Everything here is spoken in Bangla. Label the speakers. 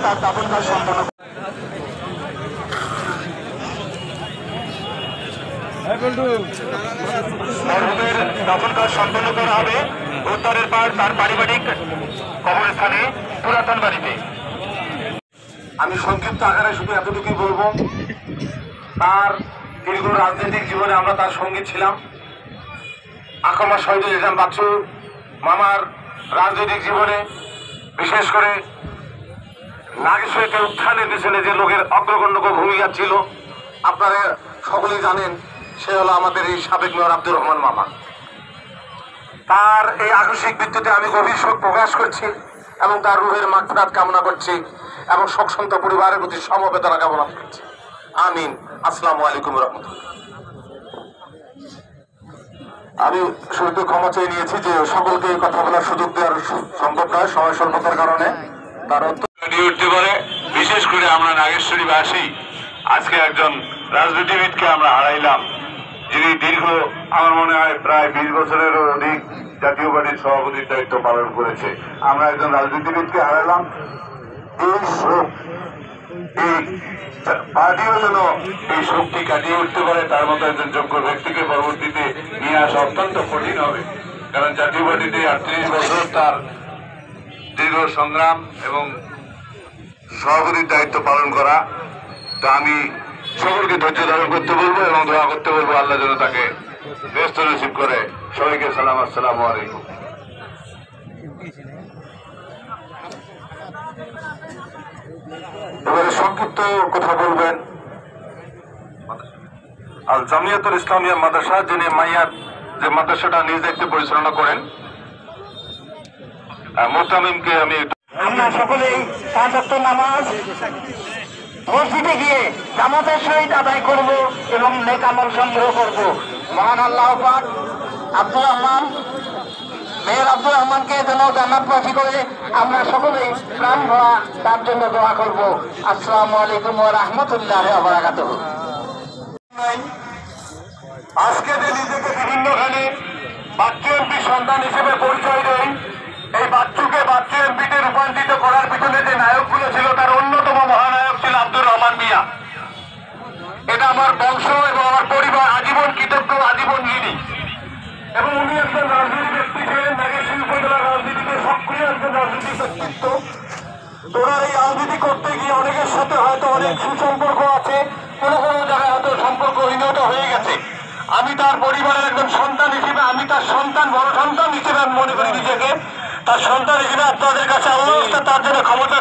Speaker 1: তার দাপন কাজ সম্পন্ন মরহুমের দাফন কাজ সম্পন্ন করা হবে উত্তরের পাড় তার পারিবারিক কবরস্থানে পুরাতন বাড়িতে।
Speaker 2: আমি সংক্ষিপ্ত আকারে শুধু এতটুকুই বলবো, তার দীর্ঘ রাজনৈতিক জীবনে আমরা তার সঙ্গী ছিলাম। আকামা শহীদুল ইসলাম বাচ্চু মামার রাজনৈতিক জীবনে বিশেষ করে নাগেশ্বরীতে উত্থানের পিছনে যে লোকের অগ্রগণ্য ভূমিকা ছিল আপনারা সকলেই জানেন, সে হলো আমাদের এই সাবেক মেয়র আব্দুর রহমান মামা। তার এই আকস্মিক মৃত্যুতে আমি গভীর শোক প্রকাশ করছি এবং তার রুহের মাগফিরাত কামনা করছি এবং শোকসন্ত পরিবারের প্রতি সমবেদনা কামনা করছি। আমিন। আসসালামু আলাইকুম রহমতুল্লাহ। আমি শুরুতে ক্ষমা চেয়ে নিয়েছি যে সকলকে এই কথা বলার সুযোগ দেওয়ার সম্ভব নয় সময় স্বল্পতার কারণে। তার উঠতে পারে, বিশেষ করে আমরা নাগেশ্বরীবাসী আজকে একজন রাজনীতিবিদকে আমরা হারাইলাম, যিনি দীর্ঘ আমার মনে হয় প্রায় 20 বছরেরও অধিক জাতীয় পার্টির সভাপতির দায়িত্ব পালন করেছে। আমরা একজন রাজনীতিবিদকে হারালাম। এই শোক, এই পার্টিও যেন এই শোকটি কাটিয়ে উঠতে পারে, তার মতো একজন যোগ্য ব্যক্তিকে পরবর্তীতে নিয়ে আসা অত্যন্ত কঠিন হবে। কারণ জাতীয় পার্টিতে 38 বছর তার দীর্ঘ সংগ্রাম এবং সভাপতির দায়িত্ব পালন করা। তা আমি সকলকে ধৈর্য ধারণ করতে বলবো এবং দোয়া করতে বলবো আল্লাহ যেন তাকে ব্যস্ত নসিব করে। সবাইকে সালাম, আসসালামু আলাইকুম। এবারে সংক্ষিপ্ত কথা বলবেন আল জামিয়াতুল ইসলামিয়া মাদ্রাসা, যিনি মাইয়ার যে মাদ্রাসাটা নিজ দায়িত্বে পরিচালনা করেন, মোহতামিমকে আমি।
Speaker 1: আমরা সকলেই 5 ওয়াক্ত নামাজ মসজিদে গিয়ে জামাতের সহিত আদায় করব এবং নেক আমল সংগ্রহ করব। মহান আল্লাহ পাক আব্দুর রহমান মেয়র আব্দুর রহমানকে যেন জান্নাতবাসী করে আমরা সকলেই প্রাণ ভরা তার জন্য দোয়া করব। আসসালামু আলাইকুম ওয়া রাহমাতুল্লাহি ওয়া বারাকাতুহু।
Speaker 2: আজকে যে নিজেকে বিভিন্নখানে বাচ্চু এমপি সন্তান হিসেবে পরিচয় দেয়, এই বাচ্চুকে বাচ্চু এমপিতে রূপান্তরিত করার পিছনে যে নায়কগুলো ছিল তার অন্যতম মহানায়ক ছিল আব্দুর রহমান মিয়া। এটা আমার বংশ এবং আমার পরিবার আজীবন কৃতজ্ঞ, আজীবন ঋণী। এবং উনি একজন রাজনীতি ব্যক্তি ছিলেন, নাগেশ্বরী উপজেলার রাজনীতিতে সক্রিয় একজন রাজনীতিক ব্যক্তিত্ব। তোরা এই রাজনীতি করতে গিয়ে অনেকের সাথে হয়তো অনেক সুসম্পর্ক আছে, কোনো কোনো জায়গায় হয়তো সম্পর্কহীনতা হয়ে গেছে। আমি তার পরিবারের একজন সন্তান হিসেবে, আমি তার সন্তান, বড় সন্তান হিসেবে আমি মনে করি নিজেকে। তার সন্তান হিসেবে আপনাদের কাছে আল্লাহ তার জন্য ক্ষমতা